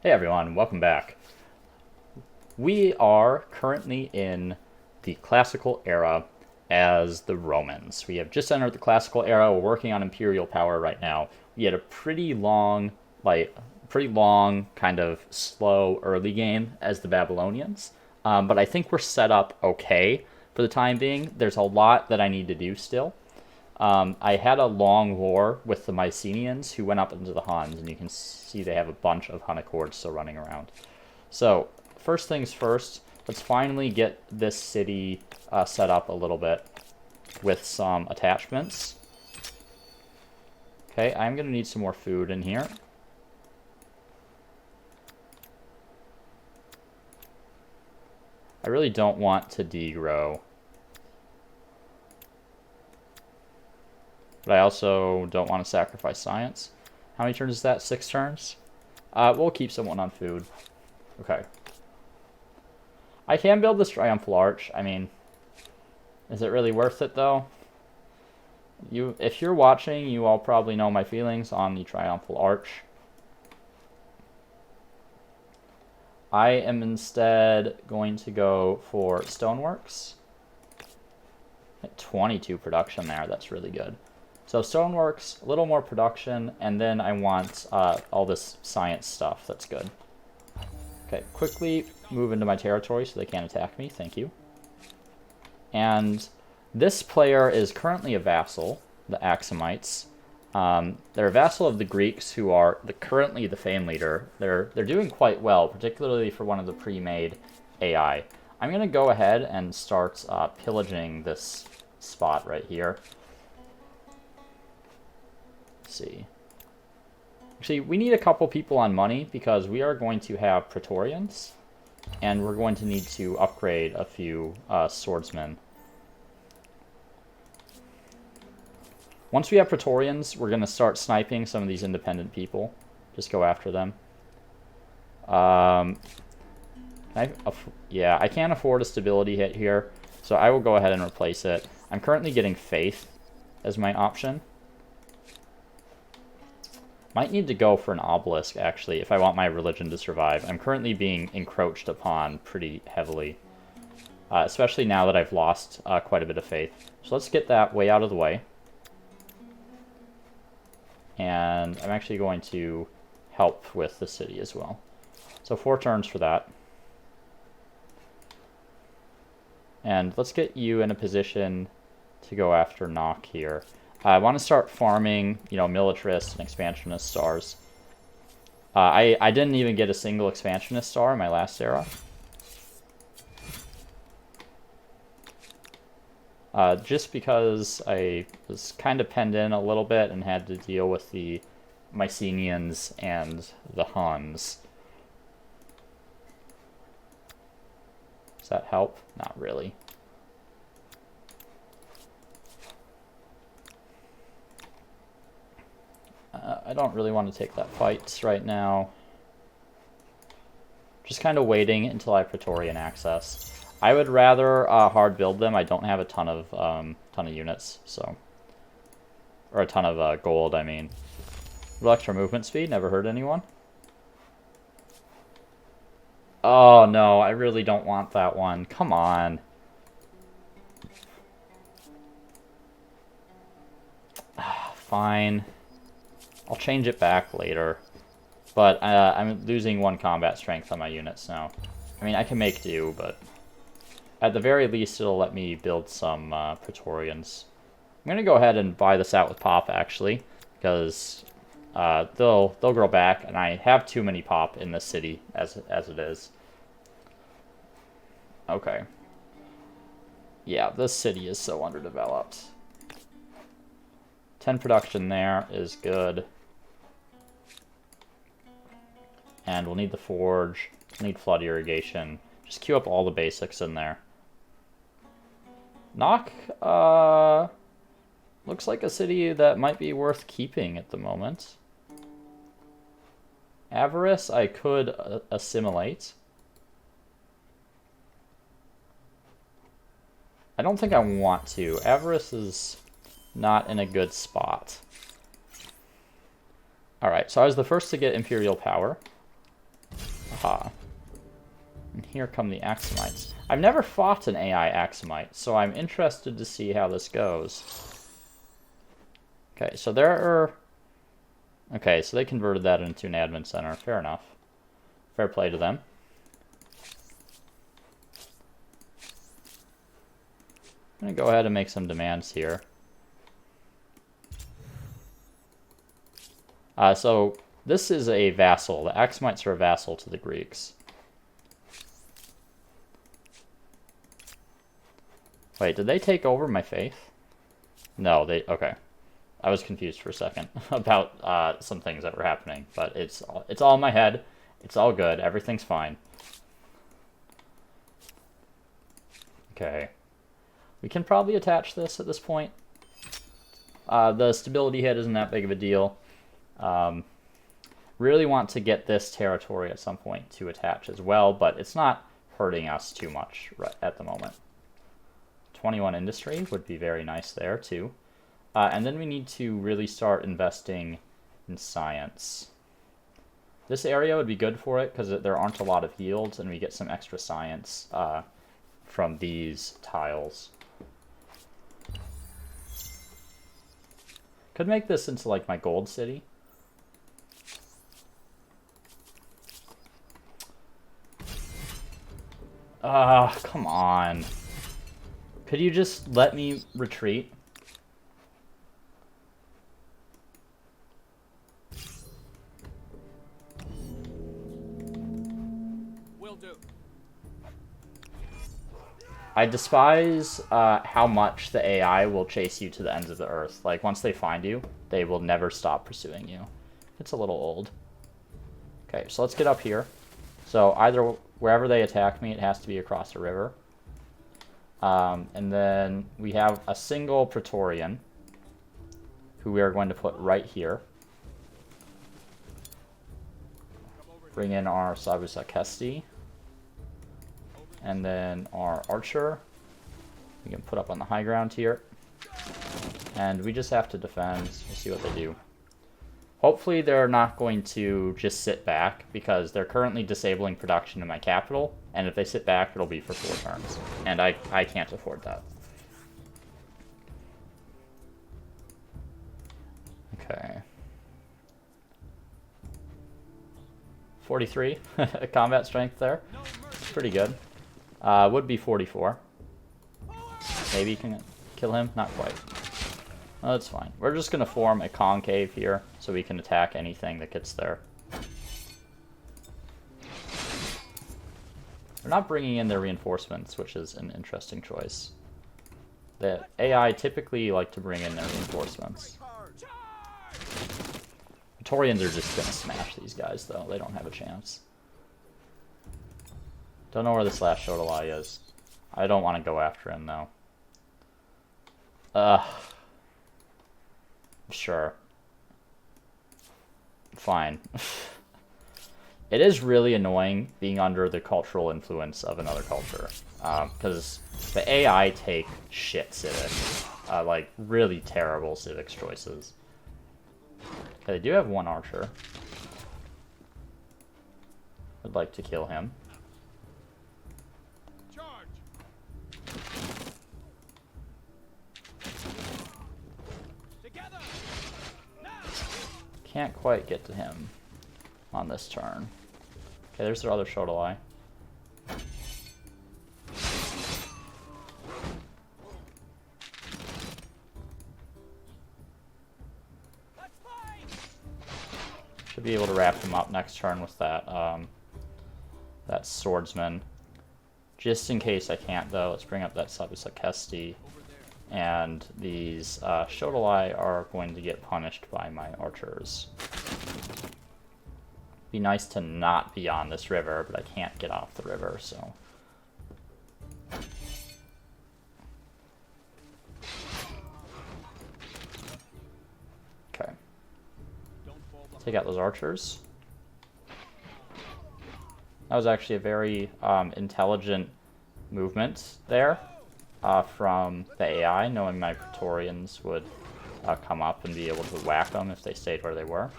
Hey everyone, welcome back. We are currently in the classical era as the Romans. We have just entered the classical era. We're working on imperial power right now. We had a pretty long, kind of slow early game as the Babylonians. But I think we're set up okay for the time being. There's a lot that I need to do still. I had a long war with the Mycenaeans who went up into the Huns, and you can see they have a bunch of Hun Accords still running around. So, first things first, let's finally get this city set up a little bit with some attachments. Okay, I'm going to need some more food in here. I really don't want to degrow. But I also don't want to sacrifice science. How many turns is that? 6 turns? We'll keep someone on food. Okay. I can build this Triumphal Arch. I mean, is it really worth it, though? If you're watching, you all probably know my feelings on the Triumphal Arch. I am instead going to go for Stoneworks. At 22 production there, that's really good. So Stoneworks, a little more production, and then I want all this science stuff. That's good. Okay, quickly move into my territory so they can't attack me. Thank you. And this player is currently a vassal, the Axomites. They're a vassal of the Greeks, who are currently the Fame Leader. They're doing quite well, particularly for one of the pre-made AI. I'm going to go ahead and start pillaging this spot right here. See. Actually, we need a couple people on money because we are going to have Praetorians, and we're going to need to upgrade a few swordsmen. Once we have Praetorians, we're going to start sniping some of these independent people. Just go after them. Yeah, I can't afford a stability hit here, so I will go ahead and replace it. I'm currently getting Faith as my option. Might need to go for an obelisk, actually, if I want my religion to survive. I'm currently being encroached upon pretty heavily, especially now that I've lost quite a bit of faith. So let's get that way out of the way. And I'm actually going to help with the city as well. So 4 turns for that. And let's get you in a position to go after Nock here. I want to start farming, militarist and expansionist stars. I didn't even get a single expansionist star in my last era. Just because I was kind of penned in a little bit and had to deal with the Mycenaeans and the Huns. Does that help? Not really. I don't really want to take that fight right now. Just kind of waiting until I have Praetorian access. I would rather hard build them. I don't have a ton of units, so, or a ton of gold. I mean, little extra movement speed. Never hurt anyone. Oh no, I really don't want that one. Come on. Fine. I'll change it back later. But I'm losing 1 combat strength on my units now. I mean, I can make do, but at the very least, it'll let me build some Praetorians. I'm going to go ahead and buy this out with pop, actually, because they'll grow back, and I have too many pop in this city as it is. Okay. Yeah, this city is so underdeveloped. 10 production there is good. And we'll need the forge, we'll need flood irrigation. Just queue up all the basics in there. Nock, looks like a city that might be worth keeping at the moment. Avarice, I could assimilate. I don't think I want to. Avarice is not in a good spot. Alright, so I was the first to get Imperial power. Aha. And here come the Axomites. I've never fought an AI Axomite, so I'm interested to see how this goes. Okay, so there are... Okay, so they converted that into an admin center. Fair enough. Fair play to them. I'm going to go ahead and make some demands here. So this is a vassal. The Axomites are a vassal to the Greeks. Wait, did they take over my faith? No, they... Okay. I was confused for a second about some things that were happening, but it's all in my head. It's all good. Everything's fine. Okay. We can probably attach this at this point. The stability hit isn't that big of a deal. Really want to get this territory at some point to attach as well, but it's not hurting us too much right at the moment. 21 industry would be very nice there too. And then we need to really start investing in science. This area would be good for it because there aren't a lot of yields and we get some extra science from these tiles. Could make this into like my gold city. Come on. Could you just let me retreat? Will do. I despise how much the AI will chase you to the ends of the earth. Like, once they find you, they will never stop pursuing you. It's a little old. Okay, so let's get up here. So either wherever they attack me, it has to be across a river. And then we have a single Praetorian, who we are going to put right here. Bring in our Sabusakesti. And then our archer, we can put up on the high ground here. And we just have to defend. We'll see what they do. Hopefully they're not going to just sit back, because they're currently disabling production in my capital. And if they sit back, it'll be for 4 turns. And I can't afford that. Okay. 43 combat strength there. It's pretty good. Would be 44. Maybe you can kill him? Not quite. Oh, that's fine. We're just going to form a concave here so we can attack anything that gets there. They're not bringing in their reinforcements, which is an interesting choice. The AI typically like to bring in their reinforcements. Praetorians are just going to smash these guys, though. They don't have a chance. Don't know where this last Shotalai is. I don't want to go after him, though. Sure. Fine. It is really annoying being under the cultural influence of another culture. Because the AI take shit civics. Like, really terrible civics choices. Okay, they do have 1 archer. I'd like to kill him. Can't quite get to him on this turn. Okay, there's their other Shotalai. Should be able to wrap him up next turn with that that swordsman. Just in case I can't, though, let's bring up that Sabusakesti. And these Shotalai are going to get punished by my archers. Be nice to not be on this river, but I can't get off the river, so... Okay. Take out those archers. That was actually a very intelligent movement there. From the AI, knowing my Praetorians would come up and be able to whack them if they stayed where they were.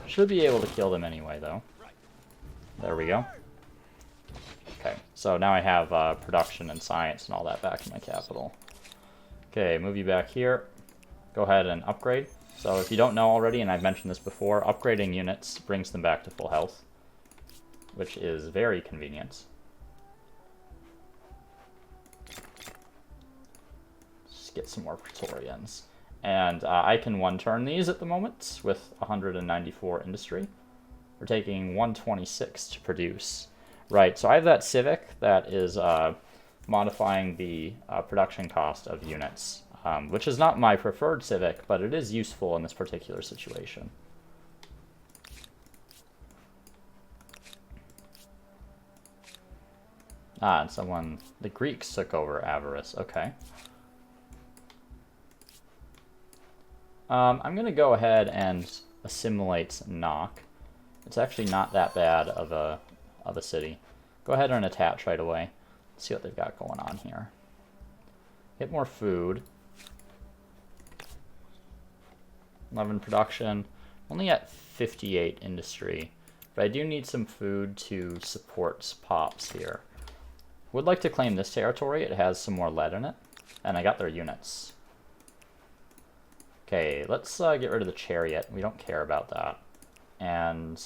Should be able to kill them anyway, though. There we go. Okay, so now I have production and science and all that back in my capital. Okay, move you back here. Go ahead and upgrade. So if you don't know already, and I've mentioned this before, upgrading units brings them back to full health, which is very convenient. Just get some more Praetorians. And I can one-turn these at the moment with 194 industry. We're taking 126 to produce. Right, so I have that civic that is modifying the production cost of units, which is not my preferred civic, but it is useful in this particular situation. Ah, and the Greeks took over Avarice, okay. I'm going to go ahead and assimilate Knock. It's actually not that bad of a city. Go ahead and attach right away. Let's see what they've got going on here. Get more food. 11 production. Only at 58 industry. But I do need some food to support pops here. Would like to claim this territory. It has some more lead in it. And I got their units. Okay, let's get rid of the chariot. We don't care about that. And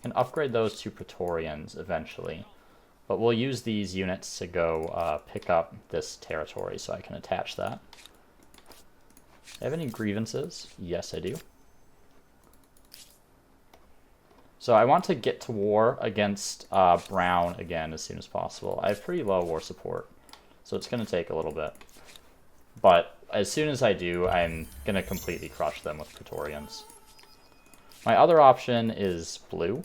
can upgrade those to Praetorians eventually. But we'll use these units to go pick up this territory so I can attach that. Do I have any grievances? Yes, I do. So I want to get to war against Brown again as soon as possible. I have pretty low war support, so it's going to take a little bit. But as soon as I do, I'm going to completely crush them with Praetorians. My other option is blue.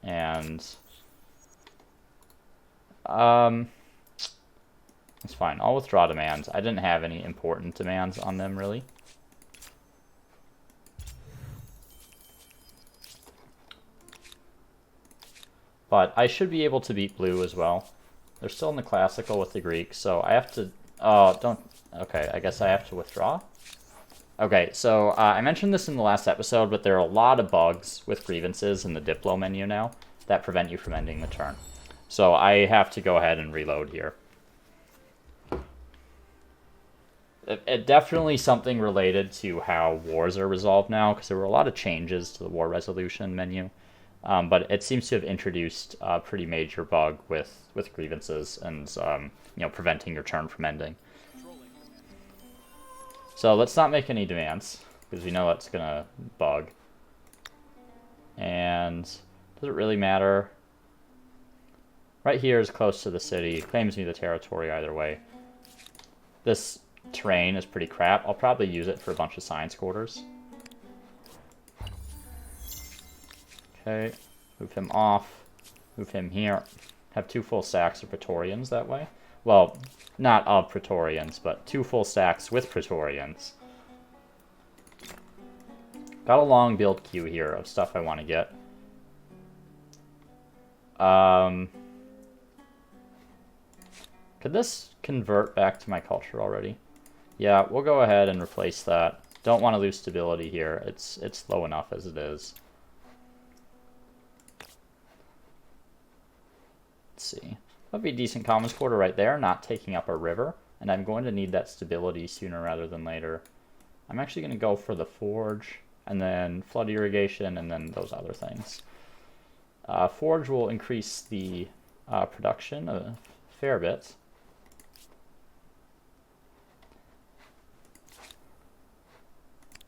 And it's fine. I'll withdraw demands. I didn't have any important demands on them, really. But I should be able to beat blue as well. They're still in the classical with the Greeks, so I have to... Oh, don't... Okay, I guess I have to withdraw. Okay, so I mentioned this in the last episode, but there are a lot of bugs with grievances in the Diplo menu now that prevent you from ending the turn. So I have to go ahead and reload here. It definitely something related to how wars are resolved now, because there were a lot of changes to the war resolution menu. But it seems to have introduced a pretty major bug with grievances and preventing your turn from ending. So let's not make any demands, because we know that's going to bug. And does it really matter? Right here is close to the city. Claims me the territory either way. This terrain is pretty crap. I'll probably use it for a bunch of science quarters. Okay, move him off. Move him here. Have 2 full stacks of Praetorians that way. Well, not of Praetorians, but 2 full stacks with Praetorians. Got a long build queue here of stuff I want to get. Could this convert back to my culture already? Yeah, we'll go ahead and replace that. Don't want to lose stability here. It's low enough as it is. Let's see. That'd be a decent commons quarter right there, not taking up a river. And I'm going to need that stability sooner rather than later. I'm actually going to go for the forge, and then flood irrigation, and then those other things. Forge will increase the production a fair bit.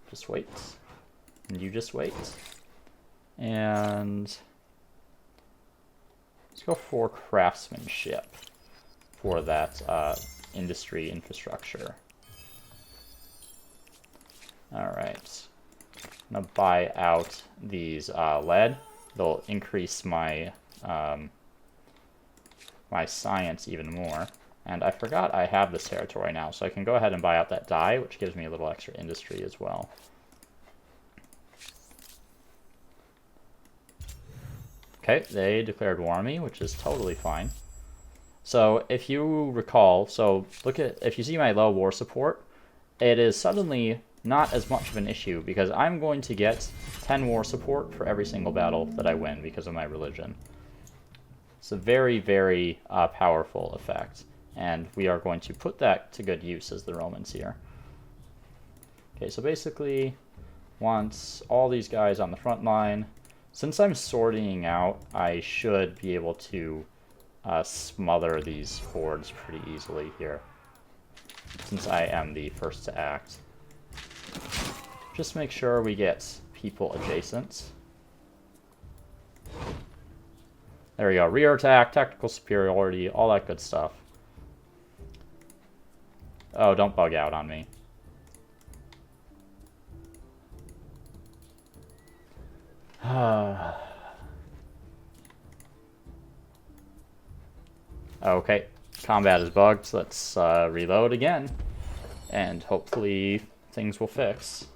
Just wait. And you just wait. And let's go for craftsmanship for that industry infrastructure. Alright. I'm going to buy out these lead. They'll increase my my science even more. And I forgot I have this territory now, so I can go ahead and buy out that dye, which gives me a little extra industry as well. Okay, they declared war on me, which is totally fine. So if you recall, so look at, if you see my low war support, it is suddenly not as much of an issue because I'm going to get 10 war support for every single battle that I win because of my religion. It's a very, very powerful effect, and we are going to put that to good use as the Romans here. Okay, so basically, want all these guys on the front line. Since I'm sorting out, I should be able to smother these hordes pretty easily here, since I am the first to act. Just make sure we get people adjacent. There we go. Rear attack, tactical superiority, all that good stuff. Oh, don't bug out on me. Okay, combat is bugged. So let's reload again, and hopefully things will fix.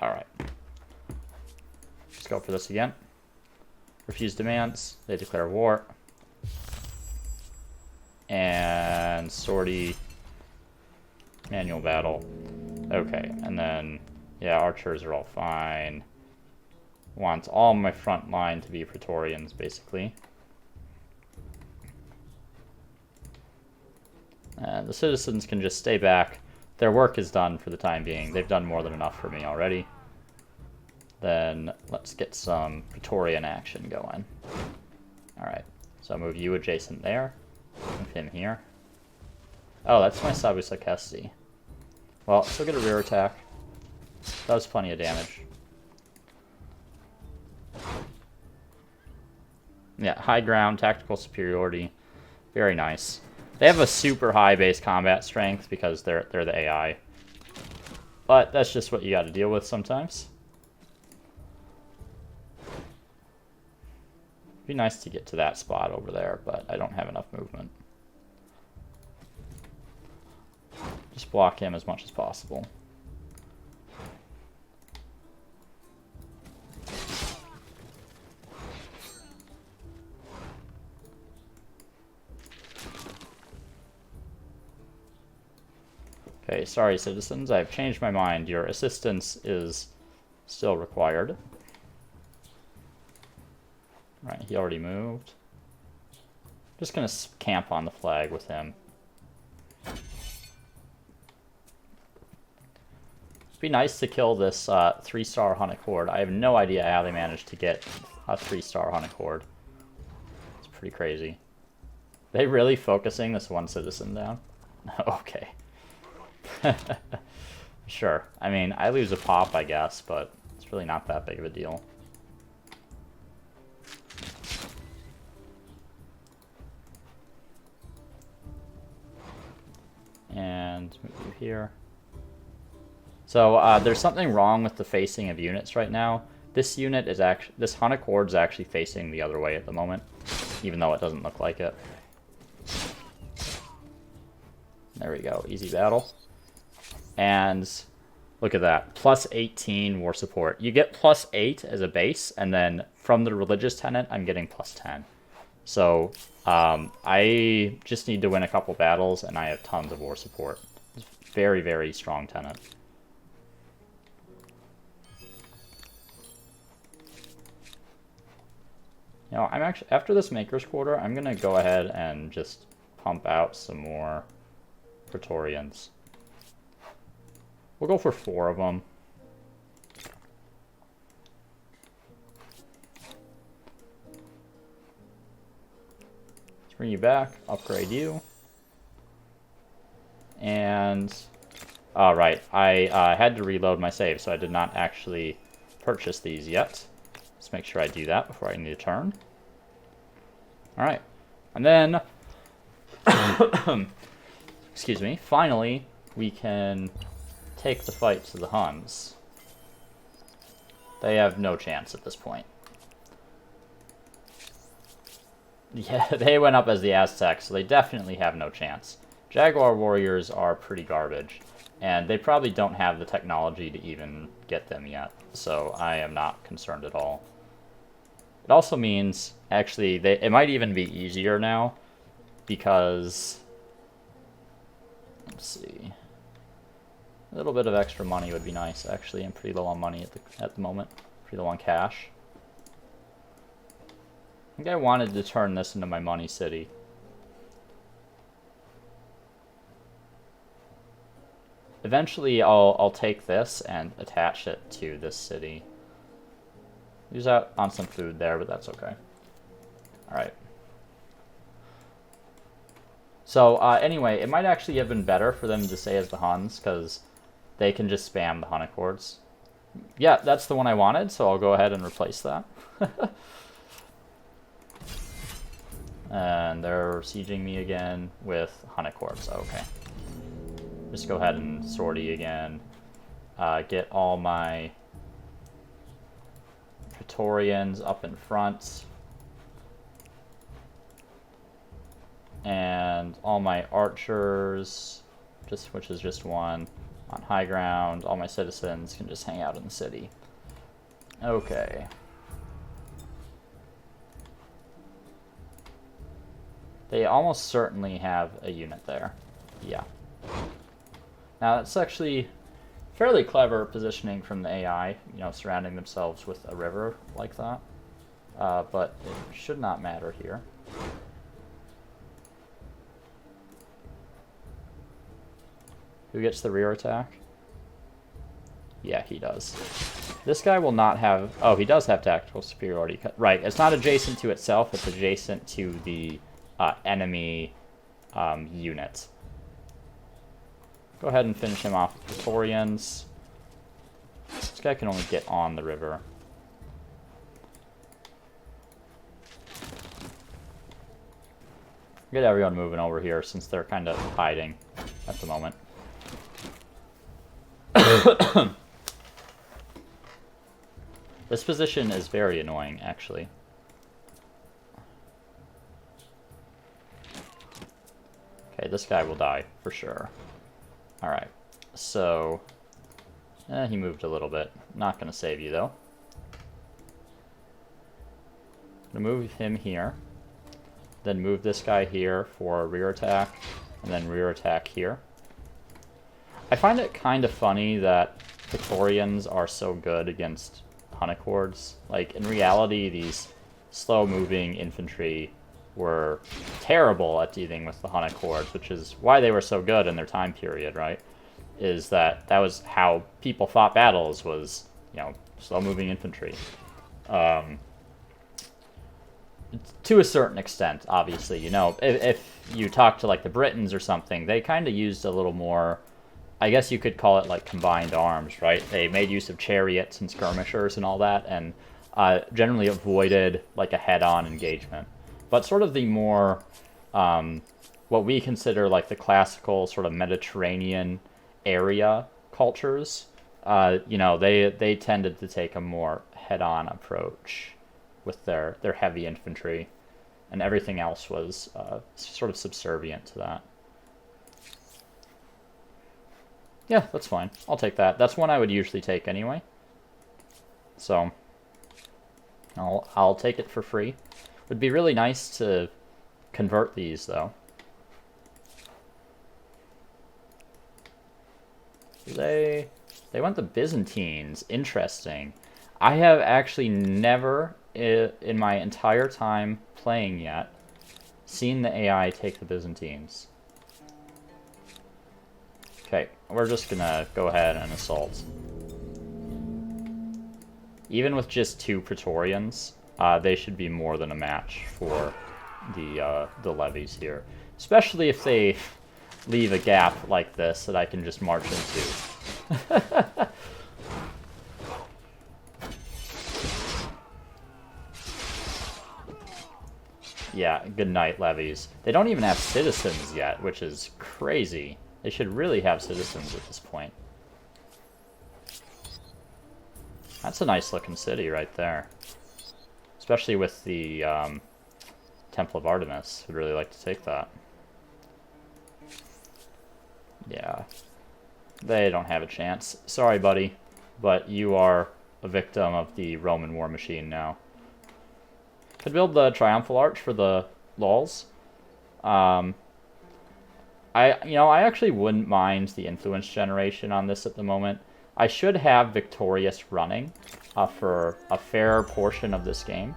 Alright. Let's go for this again. Refuse demands. They declare war. And sortie. Manual battle. Okay, and then, yeah, archers are all fine. Want all my front line to be Praetorians, basically. And the citizens can just stay back. Their work is done for the time being. They've done more than enough for me already. Then let's get some Praetorian action going. Alright, so I'll move you adjacent there. Move him here. Oh, that's my Sabusakesti. Well, still get a rear attack. Does plenty of damage. Yeah, high ground, tactical superiority. Very nice. They have a super high base combat strength because they're the AI. But that's just what you got to deal with sometimes. It'd be nice to get to that spot over there, but I don't have enough movement. Just block him as much as possible. Okay, sorry citizens, I've changed my mind. Your assistance is still required. Right, he already moved. Just gonna camp on the flag with him. It'd be nice to kill this 3-star Hunnic Horde. I have no idea how they managed to get a 3-star Hunnic Horde. It's pretty crazy. Are they really focusing this one citizen down? Okay. Sure. I mean, I lose a pop, I guess, but it's really not that big of a deal. And move you here. So there's something wrong with the facing of units right now. This unit is actually, this Hunnic Horde is actually facing the other way at the moment, even though it doesn't look like it. There we go, easy battle. And look at that, plus 18 war support. You get plus 8 as a base, and then from the religious tenant, I'm getting plus 10. So I just need to win a couple battles, and I have tons of war support. It's very, very strong tenant. You know, I'm actually, after this Maker's Quarter, I'm gonna go ahead and just pump out some more Praetorians. We'll go for 4 of them. Let's bring you back, upgrade you. And, alright, I had to reload my save, so I did not actually purchase these yet. Let's make sure I do that before I need to turn. Alright, and then, excuse me, finally, we can take the fight to the Huns. They have no chance at this point. Yeah, they went up as the Aztecs, so they definitely have no chance. Jaguar warriors are pretty garbage, and they probably don't have the technology to even get them yet, so I am not concerned at all. It also means, actually, it might even be easier now, because, let's see, a little bit of extra money would be nice, actually. I'm pretty low on money at the moment, pretty low on cash. I think I wanted to turn this into my money city. Eventually, I'll take this and attach it to this city. Lose out on some food there, but that's okay. Alright. So, anyway, it might actually have been better for them to stay as the Huns, because they can just spam the Hun Accords. Yeah, that's the one I wanted, so I'll go ahead and replace that. And they're sieging me again with Hun Accords. Okay. Just go ahead and sortie again. Get all my Praetorians up in front. And all my archers, which is just one, on high ground. All my citizens can just hang out in the city. Okay. They almost certainly have a unit there. Yeah. Now that's actually fairly clever positioning from the AI, you know, surrounding themselves with a river like that. But it should not matter here. Who gets the rear attack? Yeah, he does. This guy will not have... Oh, he does have tactical superiority. Right, it's not adjacent to itself, it's adjacent to the enemy unit. Go ahead and finish him off with Praetorians. This guy can only get on the river. Get everyone moving over here since they're kind of hiding at the moment. This position is very annoying, actually. Okay, this guy will die, for sure. Alright, so... he moved a little bit. Not going to save you, though. I'm going to move him here. Then move this guy here for a rear attack. And then rear attack here. I find it kind of funny that Praetorians are so good against Hun Accords. Like, in reality, these slow-moving infantry were terrible at dealing with the Hun Accords, which is why they were so good in their time period, right? Is that was how people fought battles, was, you know, slow-moving infantry. To a certain extent, obviously, you know, if you talk to, like, the Britons or something, they kind of used a little more... I guess you could call it like combined arms, right? They made use of chariots and skirmishers and all that, and generally avoided like a head-on engagement. But sort of the more, what we consider like the classical sort of Mediterranean area cultures, you know, they tended to take a more head-on approach with their heavy infantry, and everything else was sort of subservient to that. Yeah, that's fine. I'll take that. That's one I would usually take anyway. So, I'll take it for free. Would be really nice to convert these, though. They went the Byzantines. Interesting. I have actually never, in my entire time playing yet, seen the AI take the Byzantines. Okay, we're just gonna go ahead and assault. Even with just 2 Praetorians, they should be more than a match for the levies here. Especially if they leave a gap like this that I can just march into. Yeah, good night, levies. They don't even have citizens yet, which is crazy. They should really have citizens at this point. That's a nice looking city right there. Especially with the Temple of Artemis. Would really like to take that. Yeah. They don't have a chance. Sorry, buddy, but you are a victim of the Roman war machine now. Could build the Triumphal Arch for the lulz. I actually wouldn't mind the influence generation on this at the moment. I should have Victorious running for a fair portion of this game.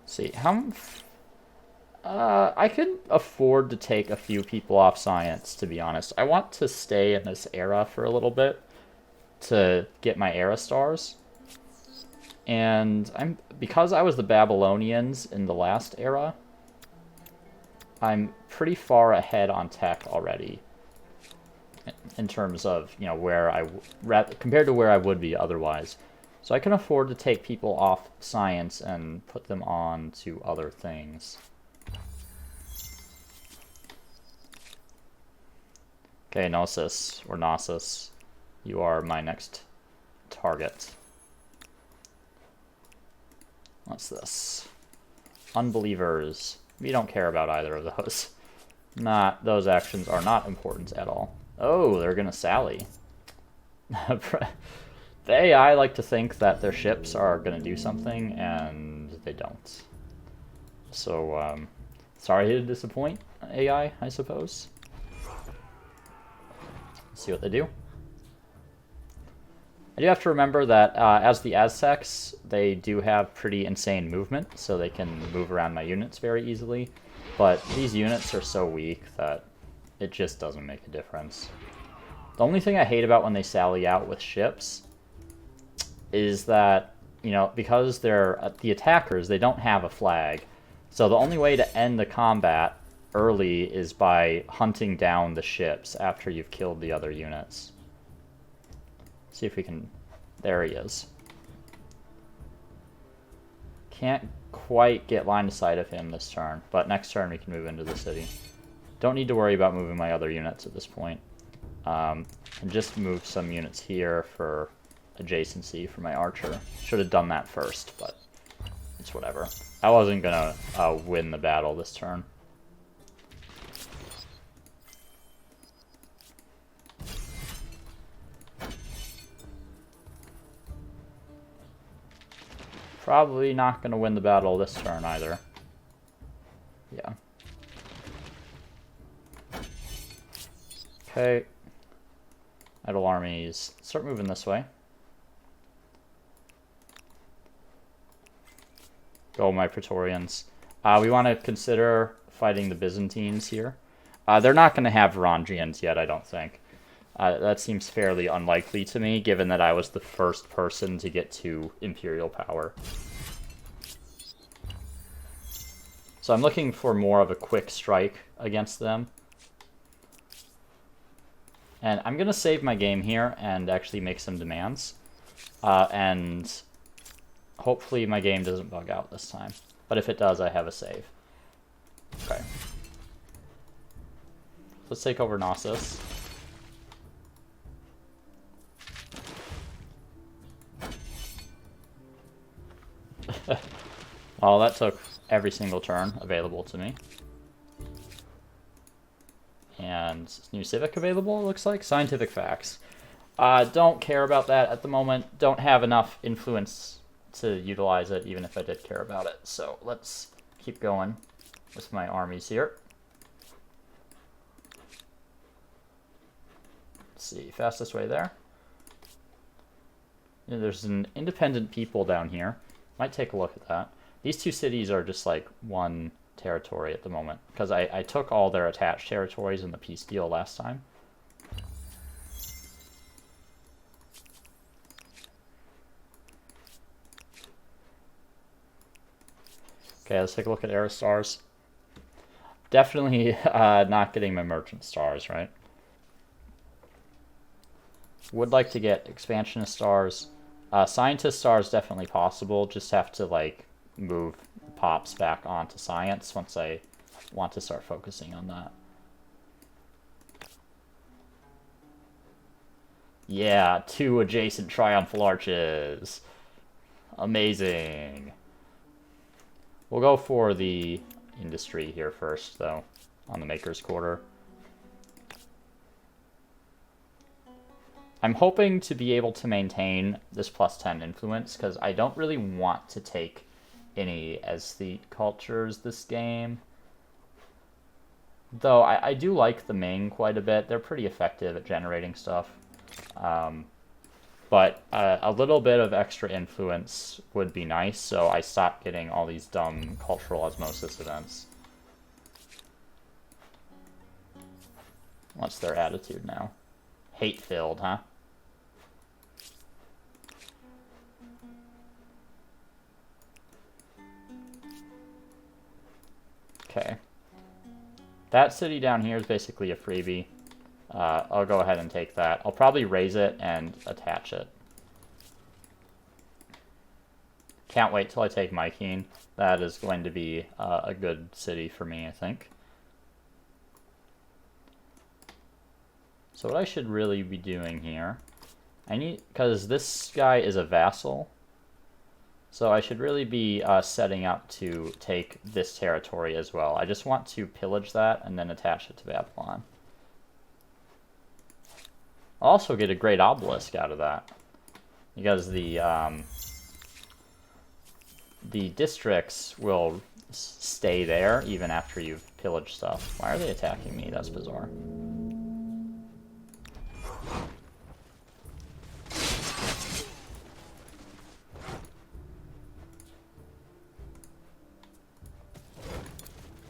Let's see, I could afford to take a few people off science, to be honest. I want to stay in this era for a little bit to get my era stars. And because I was the Babylonians in the last era, I'm pretty far ahead on tech already in terms of, compared to where I would be otherwise. So I can afford to take people off science and put them on to other things. Okay, Gnosis, or Gnosis, you are my next target. What's this? Unbelievers. We don't care about either of those. Those actions are not important at all. Oh, they're gonna sally. The AI like to think that their ships are gonna do something, and they don't. So, sorry to disappoint, AI, I suppose. Let's see what they do. I do have to remember that as the Aztecs, they do have pretty insane movement, so they can move around my units very easily. But these units are so weak that it just doesn't make a difference. The only thing I hate about when they sally out with ships is that, because they're the attackers, they don't have a flag. So the only way to end the combat early is by hunting down the ships after you've killed the other units. See if we can... There he is. Can't quite get line of sight of him this turn, but next turn we can move into the city. Don't need to worry about moving my other units at this point. And just move some units here for adjacency for my archer. Should have done that first, but it's whatever. I wasn't gonna win the battle this turn. Probably not going to win the battle this turn either. Yeah. Okay. Idle armies. Start moving this way. Go, my Praetorians. We want to consider fighting the Byzantines here. They're not going to have Varangians yet, I don't think. That seems fairly unlikely to me, given that I was the first person to get to Imperial power. So I'm looking for more of a quick strike against them. And I'm going to save my game here and actually make some demands. And hopefully my game doesn't bug out this time. But if it does, I have a save. Okay. Let's take over Gnosis. Well, that took every single turn available to me. And new civic available, it looks like. Scientific facts. Don't care about that at the moment. Don't have enough influence to utilize it, even if I did care about it. So let's keep going with my armies here. Let's see, fastest way there. There's an independent people down here. Might take a look at that. These two cities are just like one territory at the moment, because I took all their attached territories in the peace deal last time. Okay, let's take a look at era stars. Definitely not getting my merchant stars, right? Would like to get expansionist stars. Scientist stars definitely possible, just have to like move pops back onto science once I want to start focusing on that. Yeah, 2 adjacent triumphal arches. Amazing. We'll go for the industry here first, though, on the Maker's Quarter. I'm hoping to be able to maintain this +10 influence, because I don't really want to take any aesthete cultures this game. Though I do like the Ming quite a bit. They're pretty effective at generating stuff. But a little bit of extra influence would be nice, so I stopped getting all these dumb cultural osmosis events. What's their attitude now? Hate-filled, huh? Okay. That city down here is basically a freebie. I'll go ahead and take that. I'll probably raise it and attach it. Can't wait till I take Mykeene. That is going to be a good city for me, I think. So what I should really be doing here, because this guy is a vassal, so I should really be setting up to take this territory as well. I just want to pillage that and then attach it to Babylon. I'll also get a great obelisk out of that, because the districts will stay there even after you've pillaged stuff. Why are they attacking me? That's bizarre.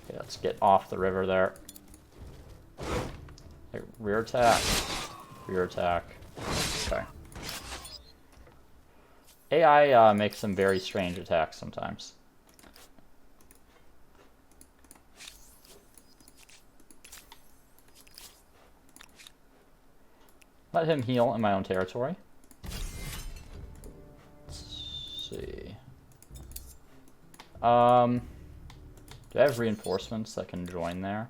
Okay, let's get off the river there. Okay, rear attack. Rear attack. Okay. AI makes some very strange attacks sometimes. Let him heal in my own territory. Let's see. Do I have reinforcements that can join there?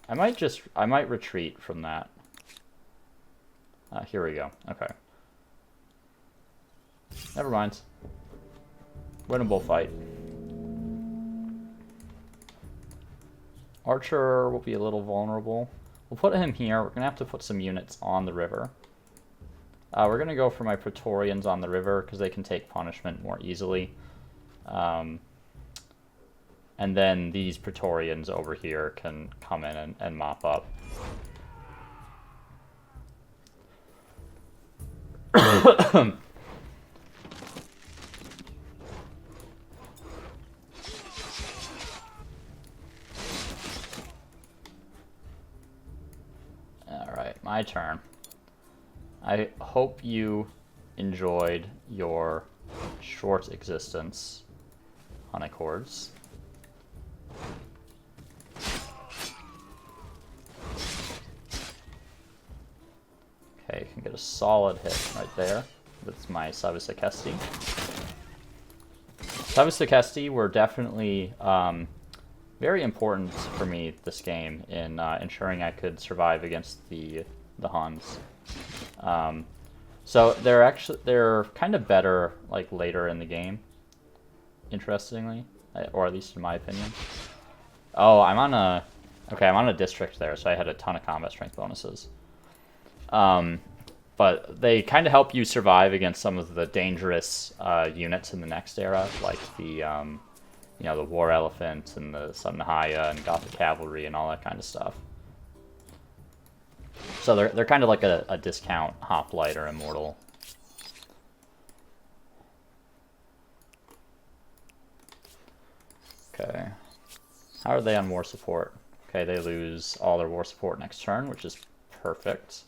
I might retreat from that. Here we go. Okay. Never mind. Winnable fight. Archer will be a little vulnerable. We'll put him here. We're going to have to put some units on the river. We're going to go for my Praetorians on the river because they can take punishment more easily. And then these Praetorians over here can come in and mop up. Alright, my turn. I hope you enjoyed your short existence on Accords. Okay, can get a solid hit right there with my Savisakesti. Savisakesti were definitely very important for me this game in ensuring I could survive against the Huns. So they're kind of better like later in the game, interestingly, or at least in my opinion. Oh, I'm on a district there, so I had a ton of combat strength bonuses. But they kind of help you survive against some of the dangerous units in the next era, like the the War Elephant and the Suddenhaya and Gothic Cavalry and all that kind of stuff. So they're kind of like a discount Hoplite or Immortal. Okay. How are they on war support? Okay, they lose all their war support next turn, which is perfect.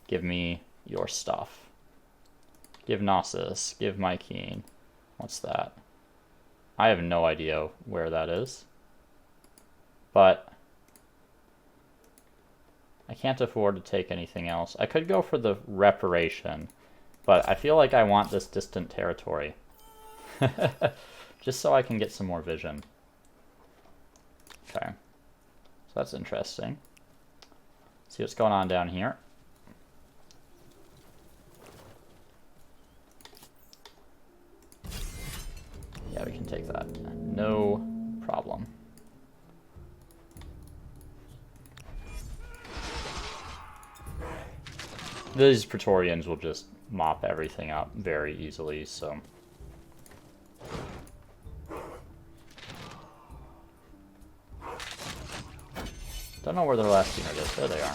Give me your stuff. Give Gnosis. Give Mykeene. What's that? I have no idea where that is. But I can't afford to take anything else. I could go for the reparation, but I feel like I want this distant territory. Just so I can get some more vision. Okay. So that's interesting. See what's going on down here. Yeah, we can take these Praetorians will just mop everything up very easily, so... Don't know where their last unit is. There they are.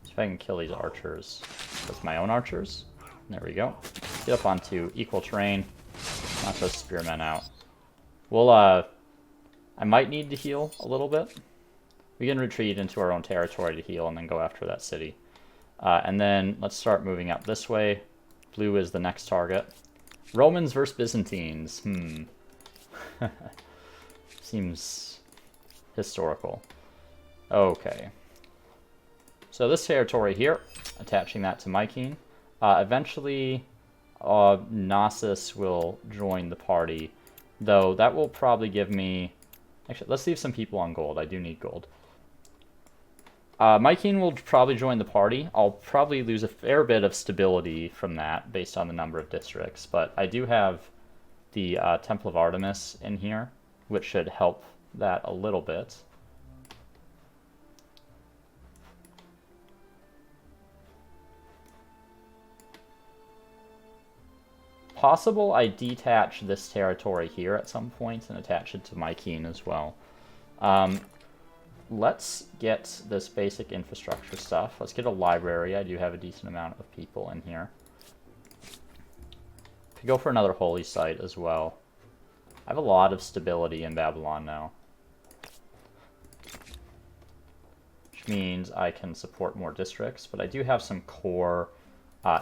See if I can kill these archers with my own archers. There we go. Get up onto equal terrain. Knock those spearmen out. We'll, I might need to heal a little bit. We can retreat into our own territory to heal and then go after that city. And then let's start moving up this way. Blue is the next target. Romans versus Byzantines. Seems historical. Okay. So this territory here, attaching that to Mycene. Eventually, Knossos will join the party, though that will probably give me... Actually, let's leave some people on gold. I do need gold. Mycene will probably join the party. I'll probably lose a fair bit of stability from that based on the number of districts, but I do have the Temple of Artemis in here, which should help that a little bit. Possible I detach this territory here at some point and attach it to Mycene as well. Let's get this basic infrastructure stuff. Let's get a library. I do have a decent amount of people in here. Could go for another holy site as well. I have a lot of stability in Babylon now, which means I can support more districts, but I do have some core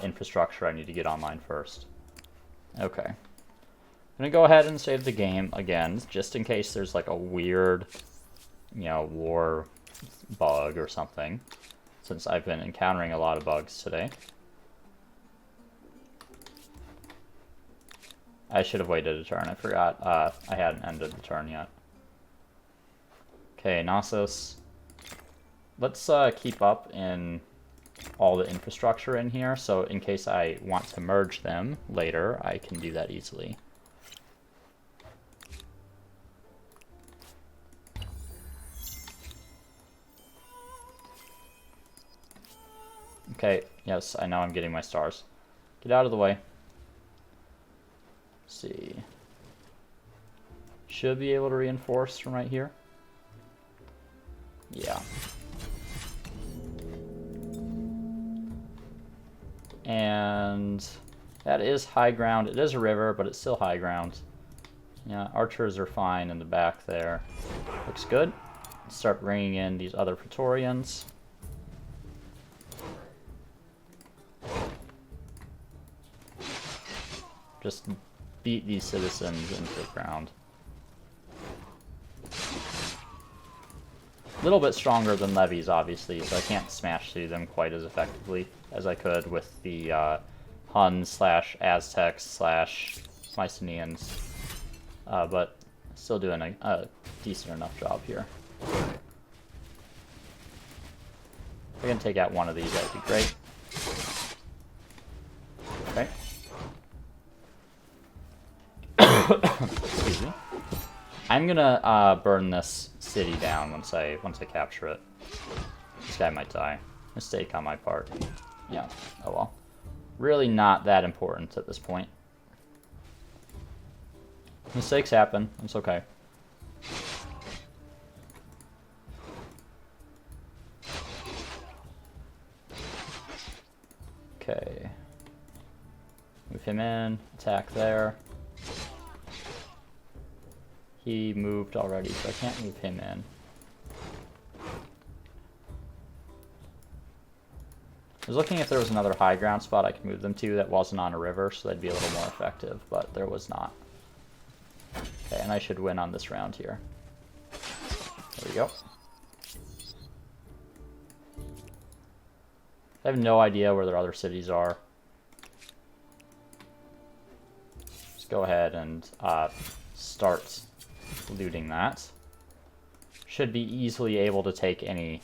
infrastructure I need to get online first. Okay. I'm going to go ahead and save the game again, just in case there's like a weird, you know, war bug or something, since I've been encountering a lot of bugs today. I should have waited a turn. I forgot I hadn't ended the turn yet. Okay, Knossos. Let's keep up in all the infrastructure in here, so in case I want to merge them later, I can do that easily. Okay, yes, I know I'm getting my stars. Get out of the way. Let's see. Should be able to reinforce from right here. Yeah. And that is high ground. It is a river, but it's still high ground. Yeah, archers are fine in the back there. Looks good. Let's start bringing in these other Praetorians. Just beat these citizens into the ground. A little bit stronger than levies, obviously, so I can't smash through them quite as effectively as I could with the Huns slash Aztecs slash Mycenaeans, but still doing a decent enough job here. If I can take out one of these, that'd be great. Okay. Excuse me. I'm gonna burn this city down once I capture it. This guy might die. Mistake on my part. Yeah. Oh well. Really not that important at this point. Mistakes happen. It's okay. Okay. Move him in. Attack there. He moved already, so I can't move him in. I was looking if there was another high ground spot I could move them to that wasn't on a river, so that'd be a little more effective, but there was not. Okay, and I should win on this round here. There we go. I have no idea where their other cities are. Just go ahead and start looting that. Should be easily able to take any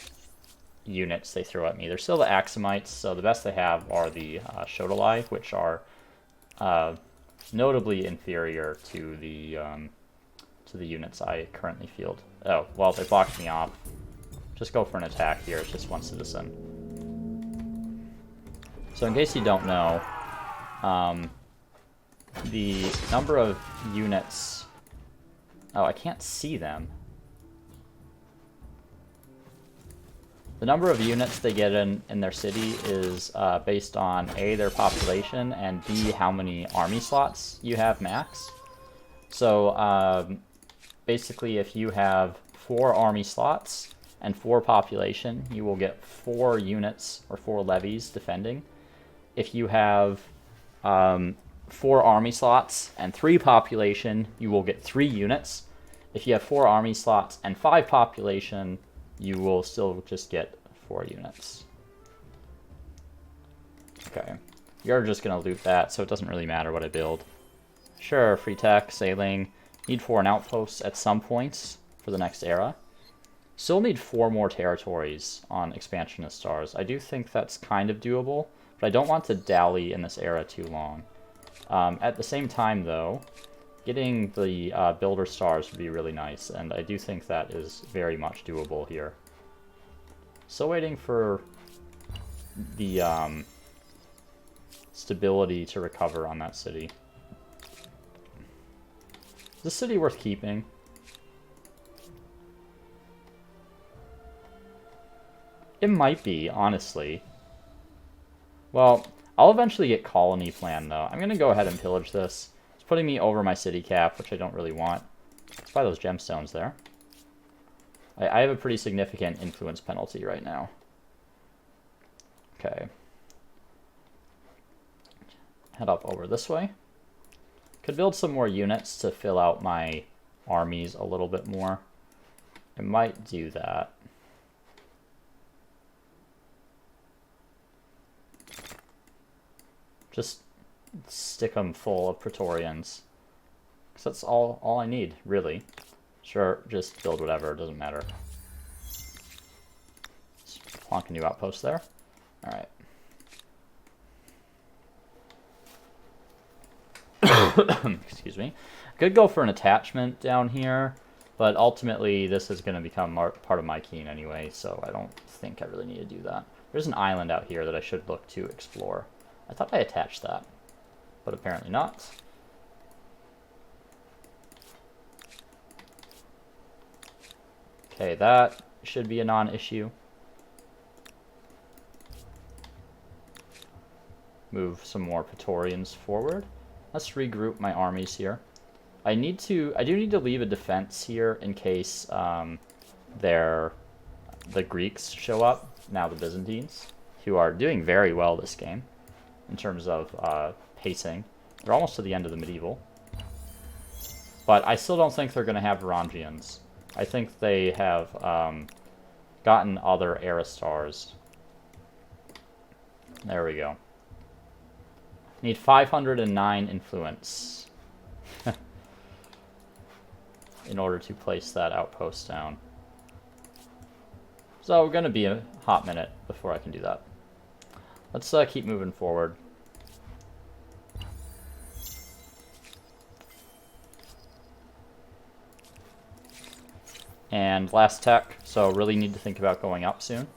units they throw at me. They're still the Axomites, so the best they have are the Shodalai, which are notably inferior to the to the units I currently field. Oh, well, they blocked me off. Just go for an attack here. It's just one citizen. So in case you don't know, the number of units... Oh, I can't see them. The number of units they get in their city is based on A, their population, and B, how many army slots you have max. So basically, if you have 4 army slots and 4 population, you will get 4 units or 4 levies defending. If you have 4 army slots and 3 population, you will get 3 units. If you have 4 army slots and 5 population, you will still just get 4 units. Okay. You're just going to loot that, so it doesn't really matter what I build. Sure, free tech, sailing. Need foreign outposts at some points for the next era. Still need 4 more territories on expansionist stars. I do think that's kind of doable, but I don't want to dally in this era too long. At the same time, though, getting the builder stars would be really nice, and I do think that is very much doable here. Still waiting for the stability to recover on that city. Is this city worth keeping? It might be, honestly. Well, I'll eventually get colony plan, though. I'm going to go ahead and pillage this. It's putting me over my city cap, which I don't really want. Let's buy those gemstones there. I have a pretty significant influence penalty right now. Okay. Head up over this way. Could build some more units to fill out my armies a little bit more. I might do that. Just stick them full of Praetorians. Because that's all I need, really. Sure, just build whatever, it doesn't matter. Just plonk a new outpost there. Alright. Excuse me. Could go for an attachment down here, but ultimately this is going to become part of my keen anyway, so I don't think I really need to do that. There's an island out here that I should look to explore. I thought I attached that, but apparently not. Okay, that should be a non-issue. Move some more Praetorians forward. Let's regroup my armies here. I do need to leave a defense here in case the Greeks show up, now the Byzantines, who are doing very well this game in terms of pacing. They're almost to the end of the medieval. But I still don't think they're going to have Varangians. I think they have gotten other era stars. There we go. Need 509 influence in order to place that outpost down. So we're going to be a hot minute before I can do that. Let's keep moving forward. And last tech, so really need to think about going up soon.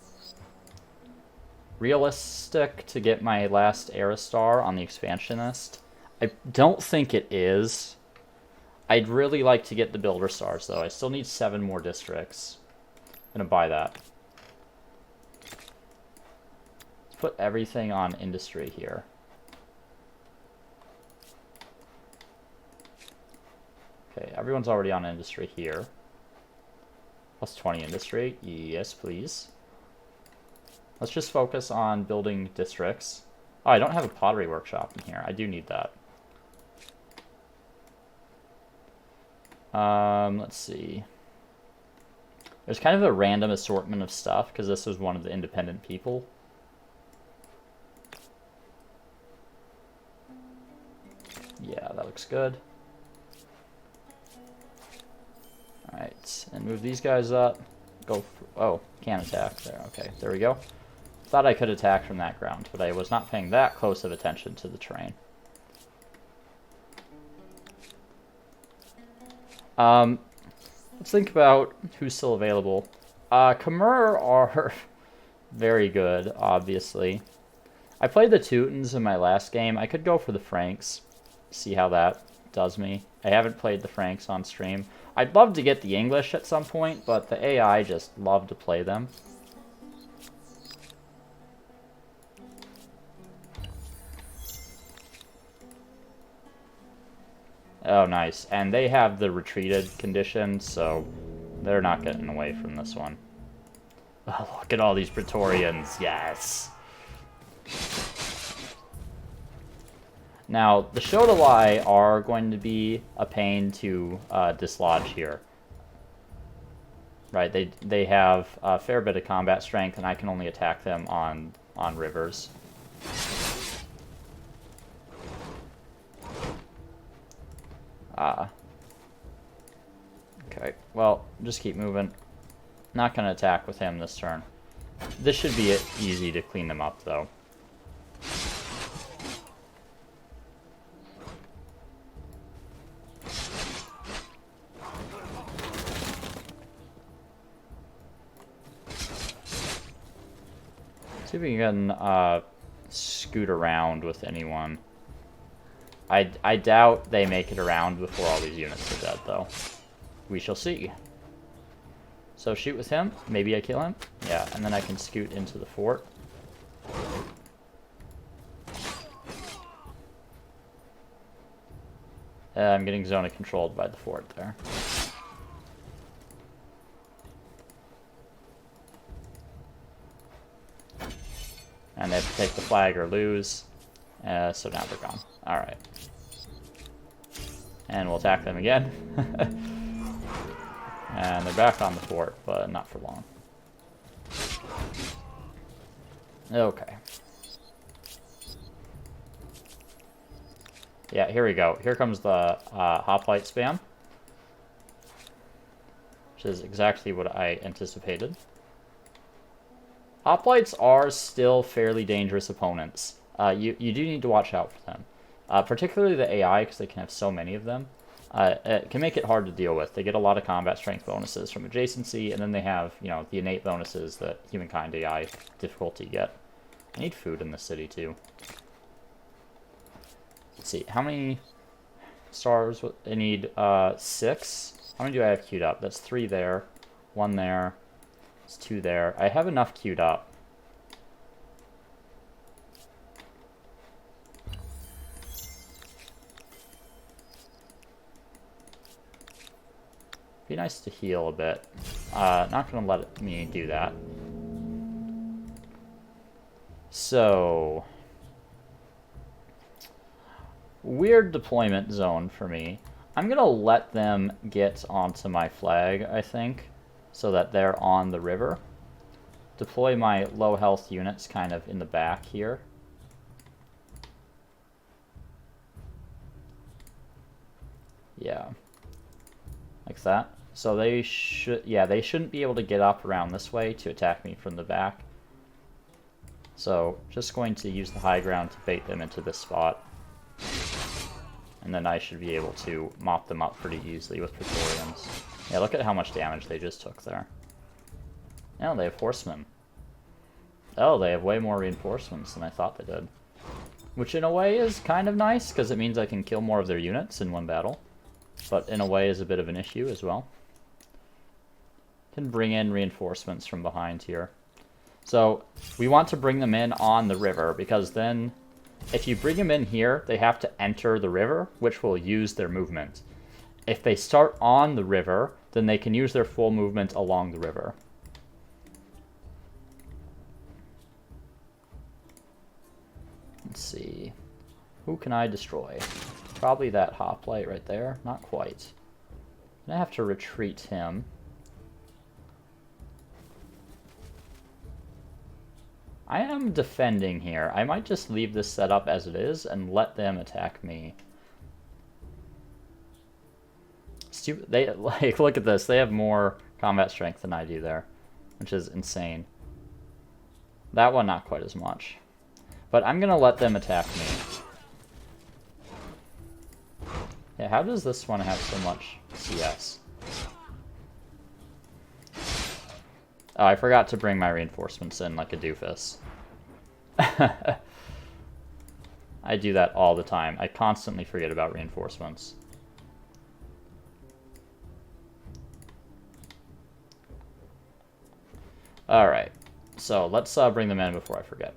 Realistic to get my last era star on the expansionist? I don't think it is. I'd really like to get the builder stars though. I still need 7 more districts. I'm gonna buy that. Let's put everything on industry here. Okay, everyone's already on industry here. Plus 20 industry. Yes, please. Let's just focus on building districts. Oh, I don't have a pottery workshop in here. I do need that. Let's see. There's kind of a random assortment of stuff because this was one of the independent people. Yeah, that looks good. Alright, and move these guys up. Go for, oh, can't attack there. Okay, there we go. Thought I could attack from that ground, but I was not paying that close of attention to the terrain. Let's think about who's still available. Khmer are very good, obviously. I played the Teutons in my last game. I could go for the Franks, see how that does me. I haven't played the Franks on stream. I'd love to get the English at some point, but the AI just love to play them. Oh, nice. And they have the retreated condition, so they're not getting away from this one. Oh, look at all these Praetorians. Yes. Now, the Shodalai are going to be a pain to dislodge here. Right, they have a fair bit of combat strength, and I can only attack them on rivers. Okay, well, just keep moving. Not going to attack with him this turn. This should be easy to clean them up, though. See if we can scoot around with anyone. I doubt they make it around before all these units are dead, though. We shall see. So shoot with him. Maybe I kill him. Yeah, and then I can scoot into the fort. I'm getting zona controlled by the fort there. And they have to take the flag or lose. So now they're gone. Alright. And we'll attack them again. And they're back on the fort, but not for long. Okay. Yeah, here we go. Here comes the Hoplite spam. Which is exactly what I anticipated. Hoplites are still fairly dangerous opponents. You do need to watch out for them. Particularly the AI, because they can have so many of them. It can make it hard to deal with. They get a lot of combat strength bonuses from adjacency, and then they have, you know, the innate bonuses that humankind AI difficulty get. I need food in the city, too. Let's see, how many stars? I need 6. How many do I have queued up? That's 3 there, 1 there, it's 2 there. I have enough queued up. Be nice to heal a bit. Not gonna let me do that. So, weird deployment zone for me. I'm gonna let them get onto my flag, I think, so that they're on the river. Deploy my low health units kind of in the back here. Yeah. Like that. So they shouldn't be able to get up around this way to attack me from the back. So just going to use the high ground to bait them into this spot. And then I should be able to mop them up pretty easily with Praetorians. Yeah, look at how much damage they just took there. Oh, they have horsemen. Oh, they have way more reinforcements than I thought they did. Which in a way is kind of nice, because it means I can kill more of their units in one battle. But in a way is a bit of an issue as well. Can bring in reinforcements from behind here. So we want to bring them in on the river, because then if you bring them in here, they have to enter the river, which will use their movement. If they start on the river, then they can use their full movement along the river. Let's see. Who can I destroy? Probably that Hoplite right there. Not quite. I have to retreat him. I am defending here. I might just leave this set up as it is and let them attack me. Stupid. They, like, look at this. They have more combat strength than I do there, which is insane. That one, not quite as much. But I'm going to let them attack me. Yeah, how does this one have so much CS? Oh, I forgot to bring my reinforcements in like a doofus. I do that all the time. I constantly forget about reinforcements. Alright, so let's bring them in before I forget.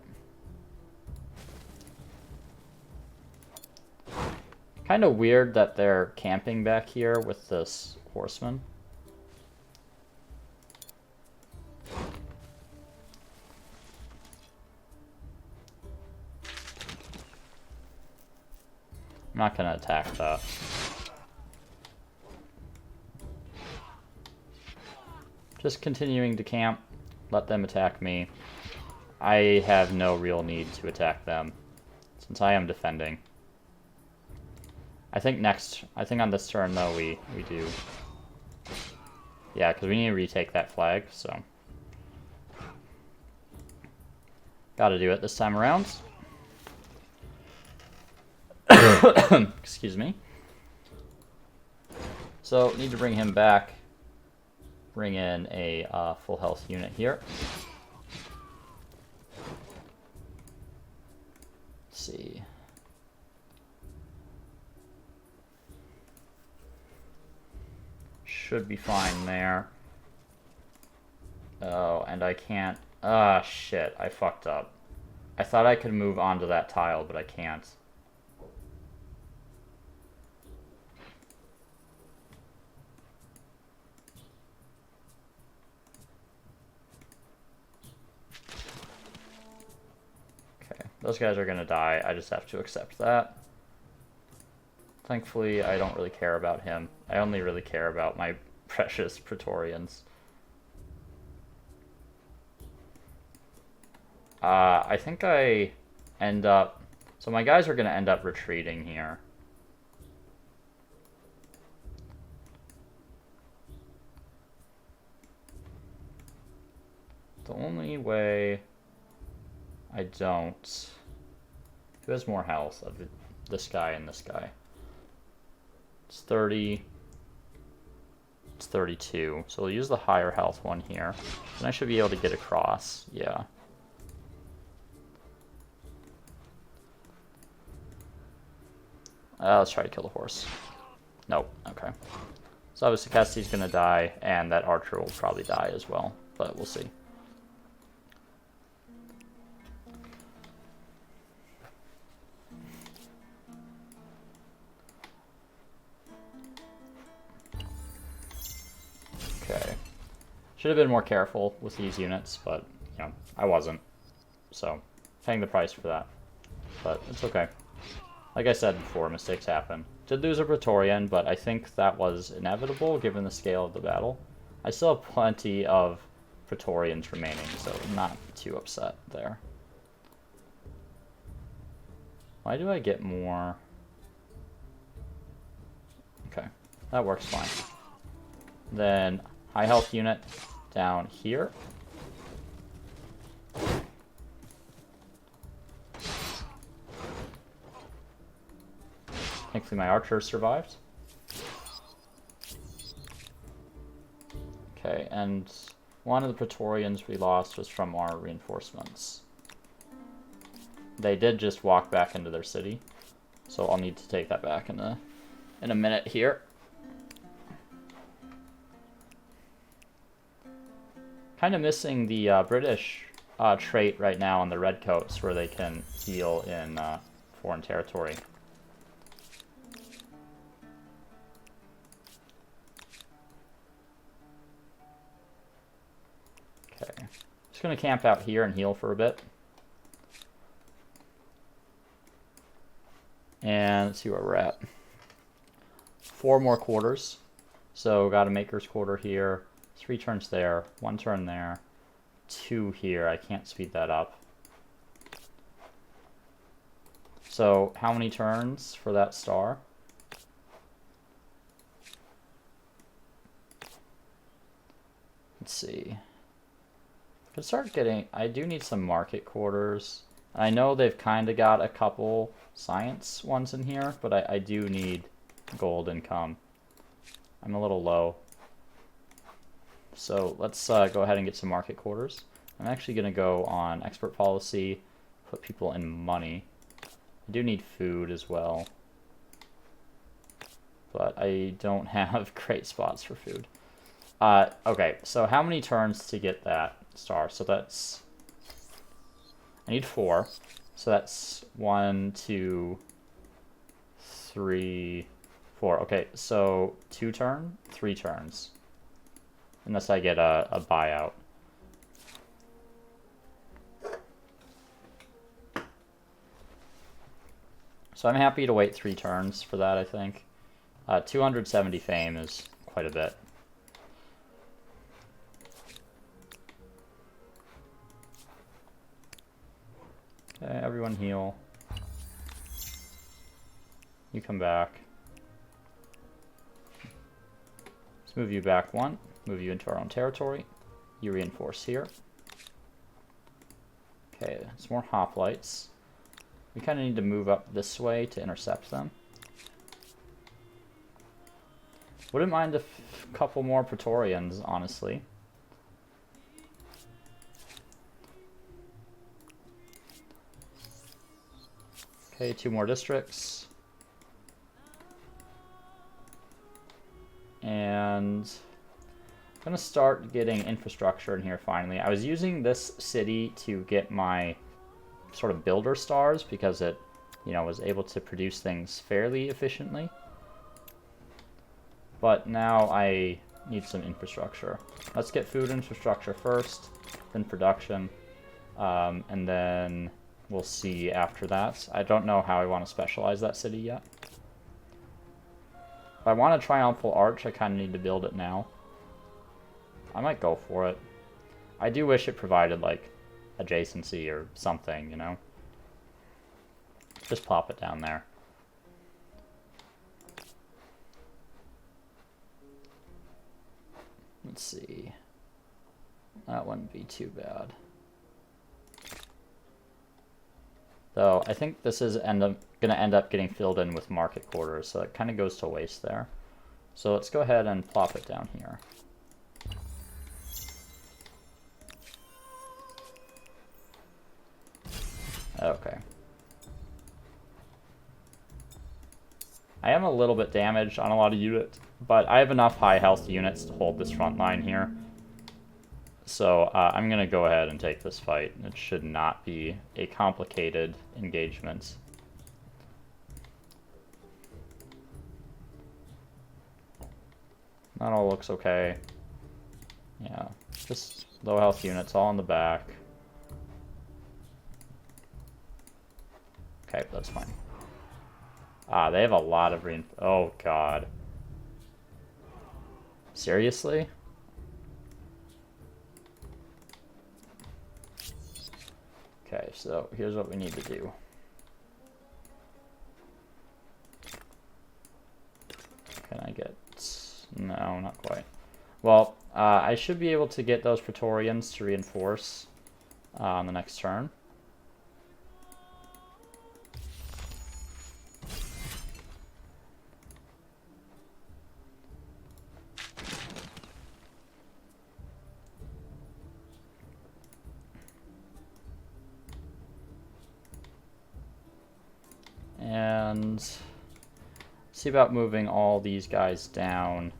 Kind of weird that they're camping back here with this horseman. I'm not going to attack that. Just continuing to camp. Let them attack me. I have no real need to attack them, since I am defending. I think on this turn, though, we do. Yeah, because we need to retake that flag, so. Gotta do it this time around. Excuse me. So, need to bring him back. Bring in a full health unit here. Let's see. Should be fine there. Oh, and I can't. Ah, shit. I fucked up. I thought I could move onto that tile, but I can't. Okay, those guys are gonna die. I just have to accept that. Thankfully, I don't really care about him. I only really care about my precious Praetorians. I think I end up... So my guys are going to end up retreating here. The only way I don't... Who has more health of this guy and this guy? It's 30. It's 32. So we'll use the higher health one here. And I should be able to get across. Yeah. Let's try to kill the horse. Nope. Okay. So obviously Cassidy's gonna die, and that archer will probably die as well. But we'll see. Okay. Should have been more careful with these units, but, you know, I wasn't. So, paying the price for that. But it's okay. Like I said before, mistakes happen. Did lose a Praetorian, but I think that was inevitable given the scale of the battle. I still have plenty of Praetorians remaining, so I'm not too upset there. Why do I get more? Okay, that works fine. Then high health unit down here. Thankfully my archer survived. Okay, and one of the Praetorians we lost was from our reinforcements. They did just walk back into their city, so I'll need to take that back in a minute here. Kind of missing the British trait right now on the redcoats, where they can heal in foreign territory. Okay, just gonna camp out here and heal for a bit. And let's see where we're at. 4 more quarters. So got a maker's quarter here, 3 turns there, 1 turn there, 2 here. I can't speed that up. So how many turns for that star? Let's see. Could start getting, I do need some market quarters. I know they've kind of got a couple science ones in here, but I do need gold income. I'm a little low. So let's go ahead and get some market quarters. I'm actually going to go on export policy, put people in money. I do need food as well, but I don't have great spots for food. Okay, so how many turns to get that star? So that's... I need 4. So that's 1, 2, 3, 4. Okay, so 2 turn, 3 turns. Unless I get a buyout. So I'm happy to wait 3 turns for that, I think. 270 fame is quite a bit. Okay, everyone heal. You come back. Let's move you back 1. Move you into our own territory. You reinforce here. Okay, some more hoplites. We kind of need to move up this way to intercept them. Wouldn't mind a couple more Praetorians, honestly. Okay, 2 more districts. And I'm gonna start getting infrastructure in here finally. I was using this city to get my sort of builder stars because it, you know, was able to produce things fairly efficiently. But now I need some infrastructure. Let's get food infrastructure first, then production, and then we'll see after that. I don't know how I want to specialize that city yet. If I want a triumphal arch, I kind of need to build it now. I might go for it. I do wish it provided, like, adjacency or something, you know? Just plop it down there. Let's see. That wouldn't be too bad. Though, I think this is gonna end up getting filled in with market quarters, so it kind of goes to waste there. So let's go ahead and plop it down here. Okay. I am a little bit damaged on a lot of units, but I have enough high health units to hold this front line here. So I'm going to go ahead and take this fight. It should not be a complicated engagement. That all looks okay. Yeah, just low health units all in the back. Okay, that's fine. They have a lot of oh god. Seriously? Okay, so here's what we need to do. Can I get... No, not quite. Well, I should be able to get those Praetorians to reinforce on the next turn. And see about moving all these guys down,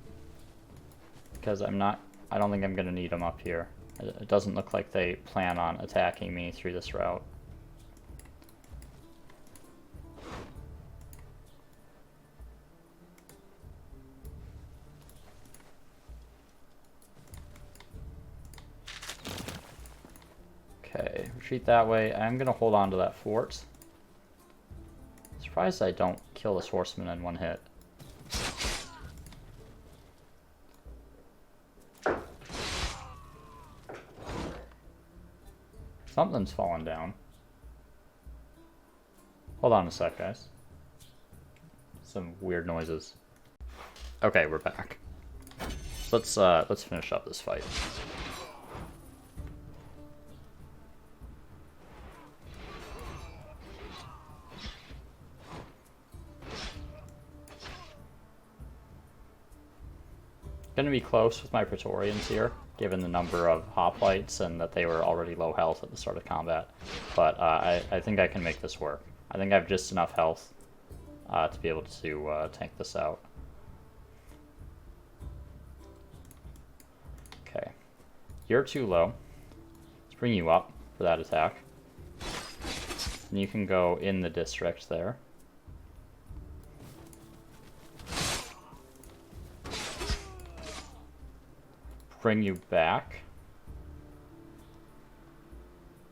because I don't think I'm going to need them up here. It doesn't look like they plan on attacking me through this route. Okay, retreat that way. I'm going to hold on to that fort. Surprised I don't kill this horseman in one hit. Something's fallen down. Hold on a sec, guys. Some weird noises. Okay, we're back. Let's finish up this fight. Going to be close with my Praetorians here, given the number of Hoplites and that they were already low health at the start of combat. But I think I can make this work. I think I have just enough health to be able to tank this out. Okay. You're too low. Let's bring you up for that attack. And you can go in the district there. Bring you back.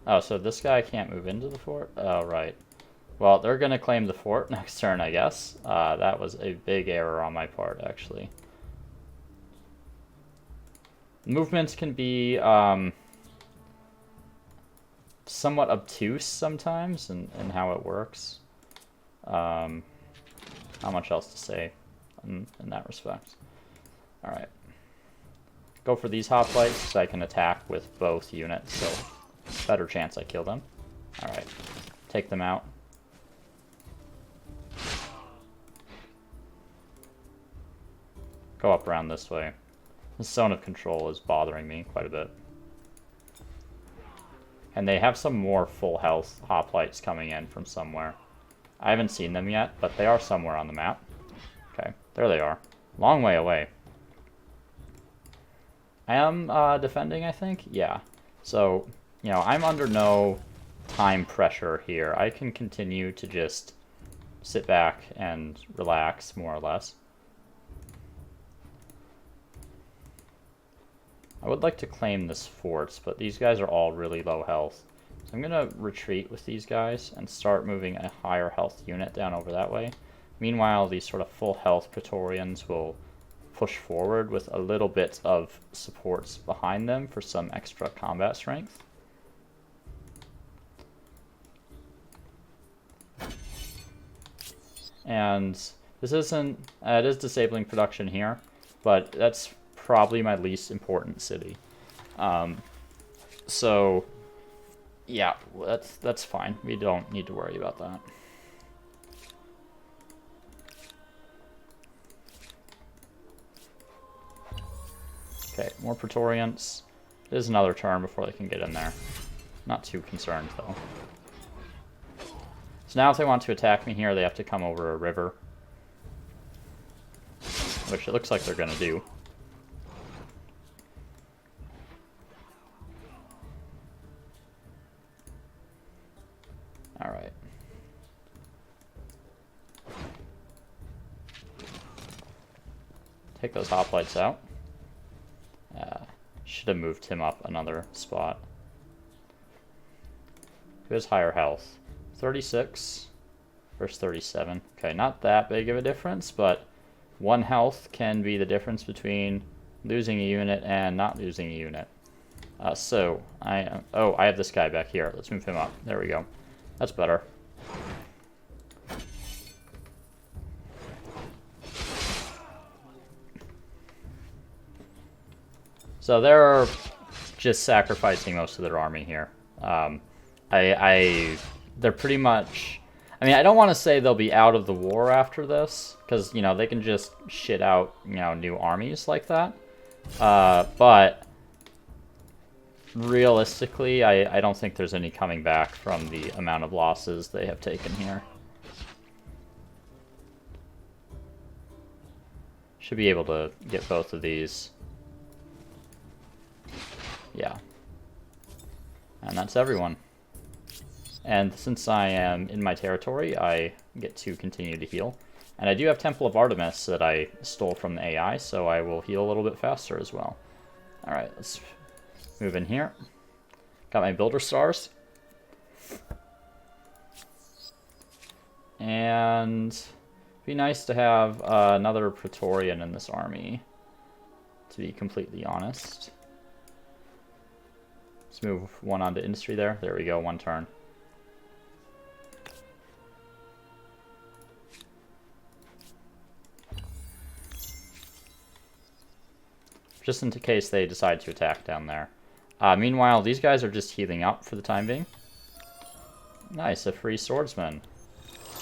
Oh, so this guy can't move into the fort? Oh, right. Well, they're going to claim the fort next turn, I guess. That was a big error on my part, actually. Movements can be somewhat obtuse sometimes in how it works. Not much else to say in that respect. Alright. Go for these hoplites so I can attack with both units, so better chance I kill them. Alright. Take them out. Go up around this way. The zone of control is bothering me quite a bit. And they have some more full health hoplites coming in from somewhere. I haven't seen them yet, but they are somewhere on the map. Okay, there they are. Long way away. I am defending, I think? Yeah. So, you know, I'm under no time pressure here. I can continue to just sit back and relax, more or less. I would like to claim this fort, but these guys are all really low health. So I'm going to retreat with these guys and start moving a higher health unit down over that way. Meanwhile, these sort of full health Praetorians will push forward with a little bit of supports behind them for some extra combat strength. And this isn't, it is disabling production here, but that's probably my least important city. So yeah, that's fine. We don't need to worry about that. Okay, more Praetorians. It is another turn before they can get in there. Not too concerned though. So now if they want to attack me here, they have to come over a river. Which it looks like they're gonna do. Alright. Take those hoplites out. Should have moved him up another spot. Who has higher health? 36 versus 37. Okay, not that big of a difference, but 1 health can be the difference between losing a unit and not losing a unit. So, I have this guy back here. Let's move him up. There we go. That's better. So they're just sacrificing most of their army here. They're pretty much... I mean, I don't want to say they'll be out of the war after this, because, you know, they can just shit out, you know, new armies like that. But realistically, I don't think there's any coming back from the amount of losses they have taken here. Should be able to get both of these. Yeah. And that's everyone. And since I am in my territory, I get to continue to heal. And I do have Temple of Artemis that I stole from the AI, so I will heal a little bit faster as well. Alright, let's move in here. Got my Builder Stars. And it'd be nice to have another Praetorian in this army, to be completely honest. Let's move one onto industry there. There we go, 1 turn. Just in case they decide to attack down there. Meanwhile, these guys are just healing up for the time being. Nice, a free swordsman.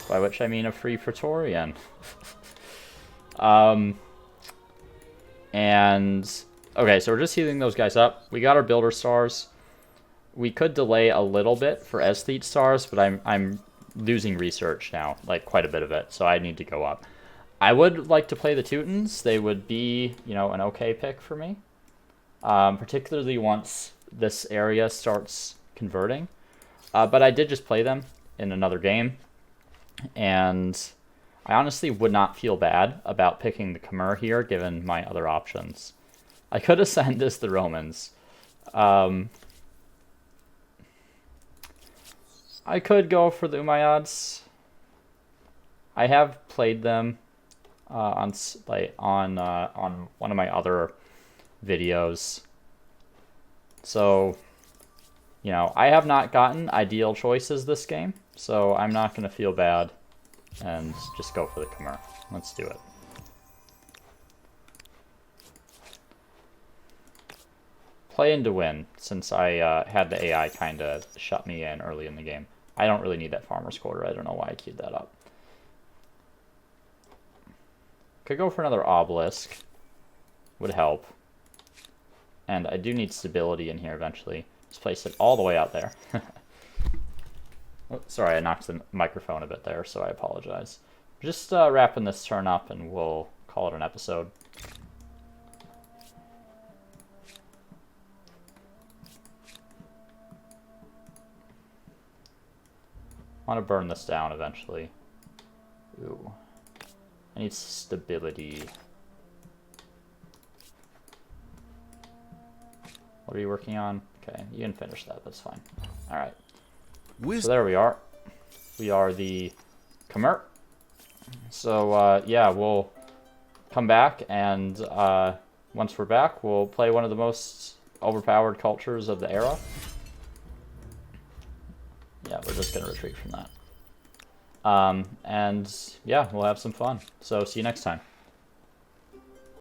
By which I mean a free Praetorian. And, okay, so we're just healing those guys up. We got our builder stars. We could delay a little bit for aesthete stars, but I'm losing research now, like quite a bit of it, so I need to go up. I would like to play the Teutons. They would be, you know, an okay pick for me, particularly once this area starts converting. But I did just play them in another game, and I honestly would not feel bad about picking the Khmer here, given my other options. I could ascend as the Romans. I could go for the Umayyads. I have played them on one of my other videos. So, you know, I have not gotten ideal choices this game, so I'm not going to feel bad and just go for the Khmer. Let's do it. Playing to win, since I had the AI kind of shut me in early in the game. I don't really need that farmer's quarter. I don't know why I queued that up. Could go for another obelisk. Would help. And I do need stability in here eventually. Just place it all the way out there. Oh, sorry, I knocked the microphone a bit there, so I apologize. Just wrapping this turn up and we'll call it an episode. I want to burn this down eventually. Ooh. I need stability. What are you working on? Okay, you can finish that. That's fine. All right. So there we are. We are the Khmer. So, yeah, we'll come back, and once we're back, we'll play one of the most overpowered cultures of the era. Yeah, we're just going to retreat from that. And, yeah, we'll have some fun. So, see you next time.